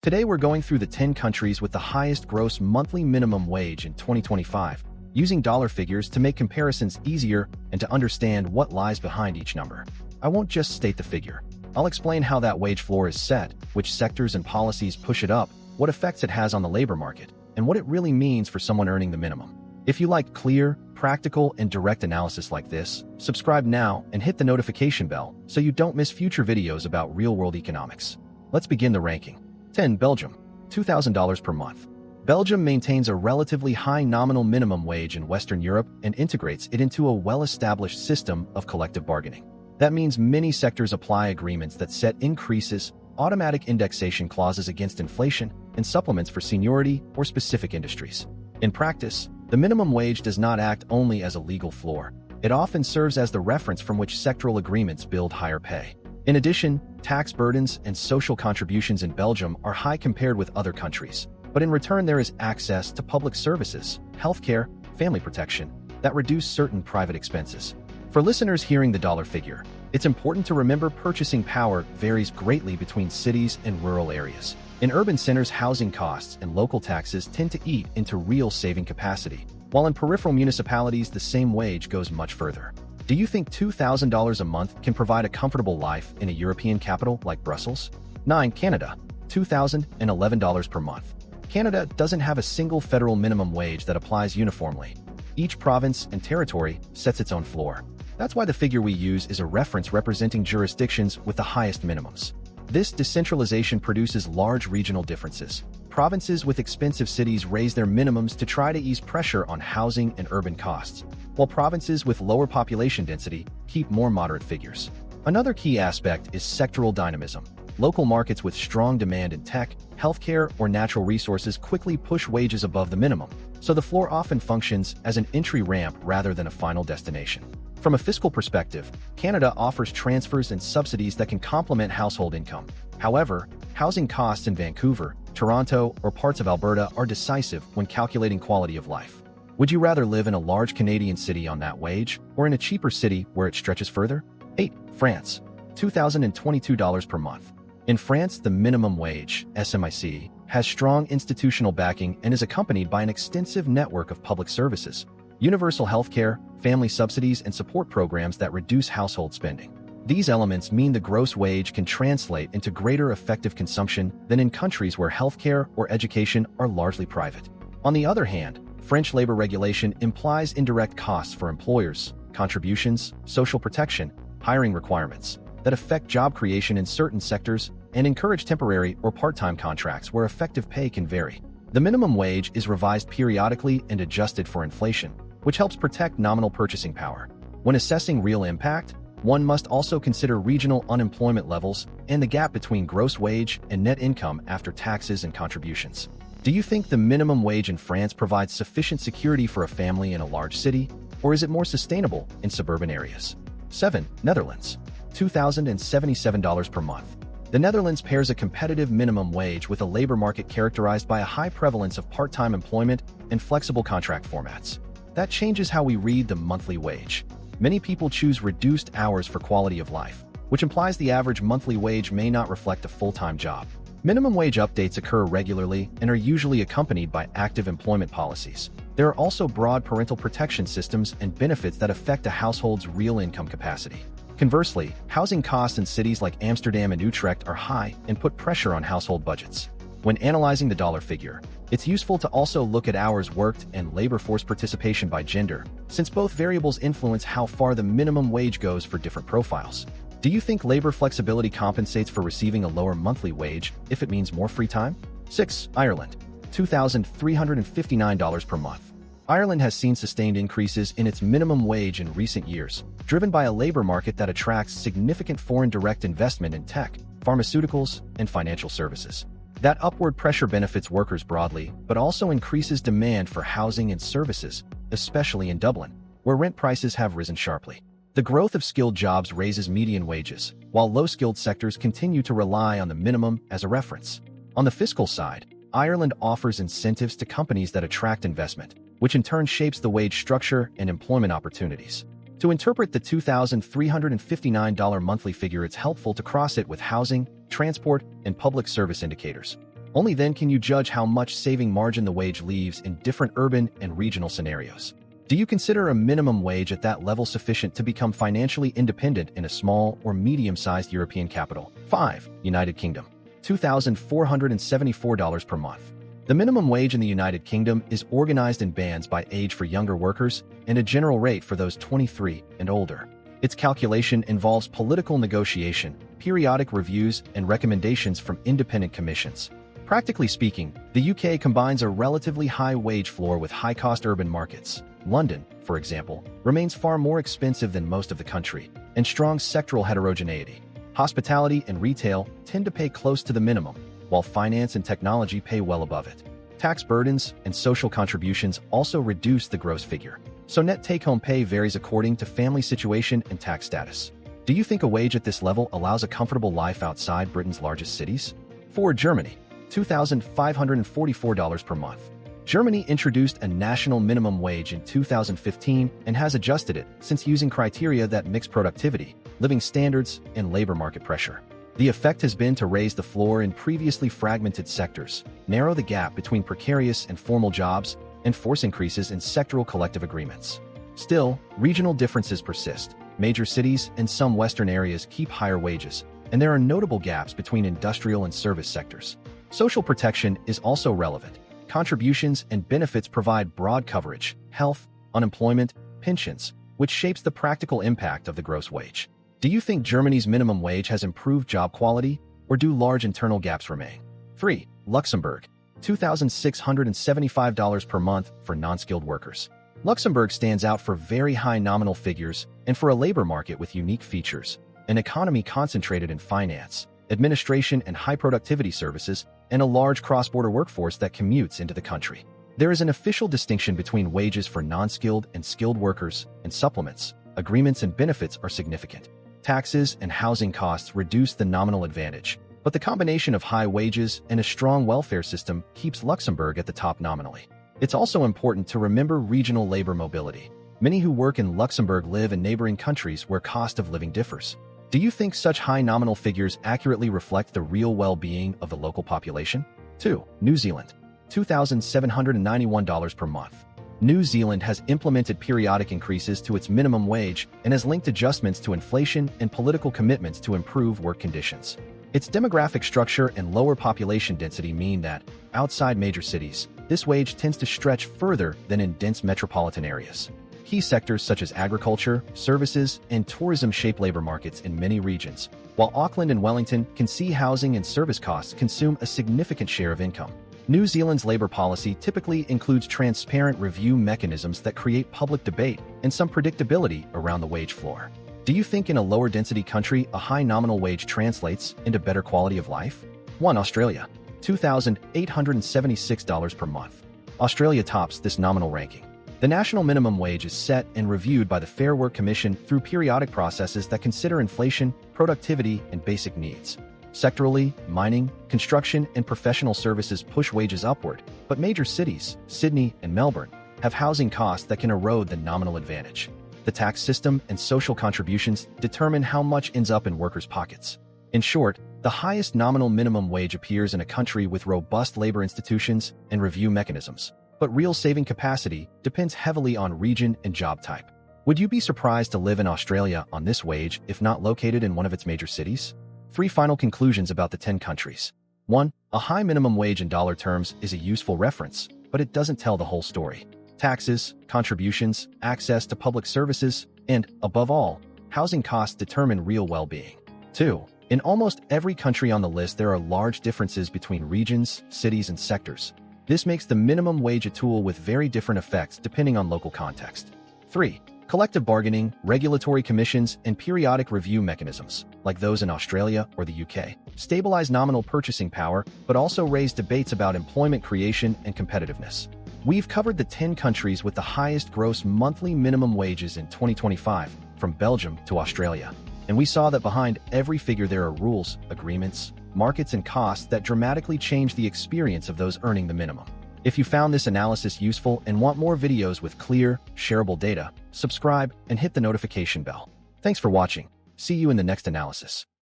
Today we're going through the 10 countries with the highest gross monthly minimum wage in 2025, using dollar figures to make comparisons easier and to understand what lies behind each number. I won't just state the figure. I'll explain how that wage floor is set, which sectors and policies push it up, what effects it has on the labor market, and what it really means for someone earning the minimum. If you like clear, practical, and direct analysis like this, subscribe now and hit the notification bell so you don't miss future videos about real-world economics. Let's begin the ranking. 10. Belgium, $2,000 per month. Belgium maintains a relatively high nominal minimum wage in Western Europe and integrates it into a well-established system of collective bargaining. That means many sectors apply agreements that set increases, automatic indexation clauses against inflation, and supplements for seniority or specific industries. In practice, the minimum wage does not act only as a legal floor. It often serves as the reference from which sectoral agreements build higher pay. In addition, tax burdens and social contributions in Belgium are high compared with other countries. But in return, there is access to public services, healthcare, family protection, that reduce certain private expenses. For listeners hearing the dollar figure, it's important to remember purchasing power varies greatly between cities and rural areas. In urban centers, housing costs and local taxes tend to eat into real saving capacity, while in peripheral municipalities, the same wage goes much further. Do you think $2,000 a month can provide a comfortable life in a European capital like Brussels? 9. Canada, $2,011 per month. Canada doesn't have a single federal minimum wage that applies uniformly. Each province and territory sets its own floor. That's why the figure we use is a reference representing jurisdictions with the highest minimums. This decentralization produces large regional differences. Provinces with expensive cities raise their minimums to try to ease pressure on housing and urban costs, while provinces with lower population density keep more moderate figures. Another key aspect is sectoral dynamism. Local markets with strong demand in tech, healthcare, or natural resources quickly push wages above the minimum, so the floor often functions as an entry ramp rather than a final destination. From a fiscal perspective, Canada offers transfers and subsidies that can complement household income. However, housing costs in Vancouver, Toronto, or parts of Alberta are decisive when calculating quality of life. Would you rather live in a large Canadian city on that wage, or in a cheaper city where it stretches further? 8. France, $2,022 per month. In France, the minimum wage, SMIC, has strong institutional backing and is accompanied by an extensive network of public services, universal healthcare, family subsidies, and support programs that reduce household spending. These elements mean the gross wage can translate into greater effective consumption than in countries where healthcare or education are largely private. On the other hand, French labor regulation implies indirect costs for employers, contributions, social protection, hiring requirements that affect job creation in certain sectors and encourage temporary or part-time contracts where effective pay can vary. The minimum wage is revised periodically and adjusted for inflation, which helps protect nominal purchasing power. When assessing real impact, one must also consider regional unemployment levels and the gap between gross wage and net income after taxes and contributions. Do you think the minimum wage in France provides sufficient security for a family in a large city, or is it more sustainable in suburban areas? 7. Netherlands, $2,077 per month. The Netherlands pairs a competitive minimum wage with a labor market characterized by a high prevalence of part-time employment and flexible contract formats. That changes how we read the monthly wage. Many people choose reduced hours for quality of life, which implies the average monthly wage may not reflect a full-time job. Minimum wage updates occur regularly and are usually accompanied by active employment policies. There are also broad parental protection systems and benefits that affect a household's real income capacity. Conversely, housing costs in cities like Amsterdam and Utrecht are high and put pressure on household budgets. When analyzing the dollar figure, it's useful to also look at hours worked and labor force participation by gender, since both variables influence how far the minimum wage goes for different profiles. Do you think labor flexibility compensates for receiving a lower monthly wage if it means more free time? 6. Ireland, $2,359 per month. Ireland has seen sustained increases in its minimum wage in recent years, driven by a labor market that attracts significant foreign direct investment in tech, pharmaceuticals, and financial services. That upward pressure benefits workers broadly, but also increases demand for housing and services, especially in Dublin, where rent prices have risen sharply. The growth of skilled jobs raises median wages, while low-skilled sectors continue to rely on the minimum as a reference. On the fiscal side, Ireland offers incentives to companies that attract investment, which in turn shapes the wage structure and employment opportunities. To interpret the $2,359 monthly figure, it's helpful to cross it with housing, transport, and public service indicators. Only then can you judge how much saving margin the wage leaves in different urban and regional scenarios. Do you consider a minimum wage at that level sufficient to become financially independent in a small or medium-sized European capital? 5. United Kingdom. $2,474 per month. The minimum wage in the United Kingdom is organized in bands by age for younger workers and a general rate for those 23 and older. Its calculation involves political negotiation, periodic reviews, and recommendations from independent commissions. Practically speaking, the UK combines a relatively high wage floor with high-cost urban markets. London, for example, remains far more expensive than most of the country, and strong sectoral heterogeneity. Hospitality and retail tend to pay close to the minimum, while finance and technology pay well above it. Tax burdens and social contributions also reduce the gross figure, so net take-home pay varies according to family situation and tax status. Do you think a wage at this level allows a comfortable life outside Britain's largest cities? 4. Germany. $2,544 per month. Germany introduced a national minimum wage in 2015 and has adjusted it since using criteria that mix productivity, living standards, and labor market pressure. The effect has been to raise the floor in previously fragmented sectors, narrow the gap between precarious and formal jobs, and force increases in sectoral collective agreements. Still, regional differences persist. Major cities and some western areas keep higher wages, and there are notable gaps between industrial and service sectors. Social protection is also relevant. Contributions and benefits provide broad coverage, health, unemployment, pensions, which shapes the practical impact of the gross wage. Do you think Germany's minimum wage has improved job quality, or do large internal gaps remain? 3. Luxembourg. $2,675 per month for non-skilled workers. Luxembourg stands out for very high nominal figures and for a labor market with unique features, an economy concentrated in finance, administration and high-productivity services, and a large cross-border workforce that commutes into the country. There is an official distinction between wages for non-skilled and skilled workers, and supplements, agreements, and benefits are significant. Taxes and housing costs reduce the nominal advantage, but the combination of high wages and a strong welfare system keeps Luxembourg at the top nominally. It's also important to remember regional labor mobility. Many who work in Luxembourg live in neighboring countries where cost of living differs. Do you think such high nominal figures accurately reflect the real well-being of the local population? 2. New Zealand. $2,791 per month. New Zealand has implemented periodic increases to its minimum wage and has linked adjustments to inflation and political commitments to improve work conditions. Its demographic structure and lower population density mean that, outside major cities, this wage tends to stretch further than in dense metropolitan areas. Key sectors such as agriculture, services, and tourism shape labor markets in many regions, while Auckland and Wellington can see housing and service costs consume a significant share of income. New Zealand's labor policy typically includes transparent review mechanisms that create public debate and some predictability around the wage floor. Do you think in a lower density country a high nominal wage translates into better quality of life? 1. Australia. $2,876 per month. Australia tops this nominal ranking. The national minimum wage is set and reviewed by the Fair Work Commission through periodic processes that consider inflation, productivity, and basic needs. Sectorally, mining, construction, and professional services push wages upward, but major cities, Sydney and Melbourne, have housing costs that can erode the nominal advantage. The tax system and social contributions determine how much ends up in workers' pockets. In short, the highest nominal minimum wage appears in a country with robust labor institutions and review mechanisms, but real saving capacity depends heavily on region and job type. Would you be surprised to live in Australia on this wage if not located in one of its major cities? 3 final conclusions about the 10 countries. 1. A high minimum wage in dollar terms is a useful reference, but it doesn't tell the whole story. Taxes, contributions, access to public services, and, above all, housing costs determine real well-being. 2. In almost every country on the list there are large differences between regions, cities, and sectors. This makes the minimum wage a tool with very different effects depending on local context. 3. Collective bargaining, regulatory commissions, and periodic review mechanisms, like those in Australia or the UK, stabilize nominal purchasing power but also raise debates about employment creation and competitiveness. We've covered the 10 countries with the highest gross monthly minimum wages in 2025, from Belgium to Australia. And we saw that behind every figure there are rules, agreements, markets, and costs that dramatically change the experience of those earning the minimum. If you found this analysis useful and want more videos with clear, shareable data, subscribe and hit the notification bell. Thanks for watching. See you in the next analysis.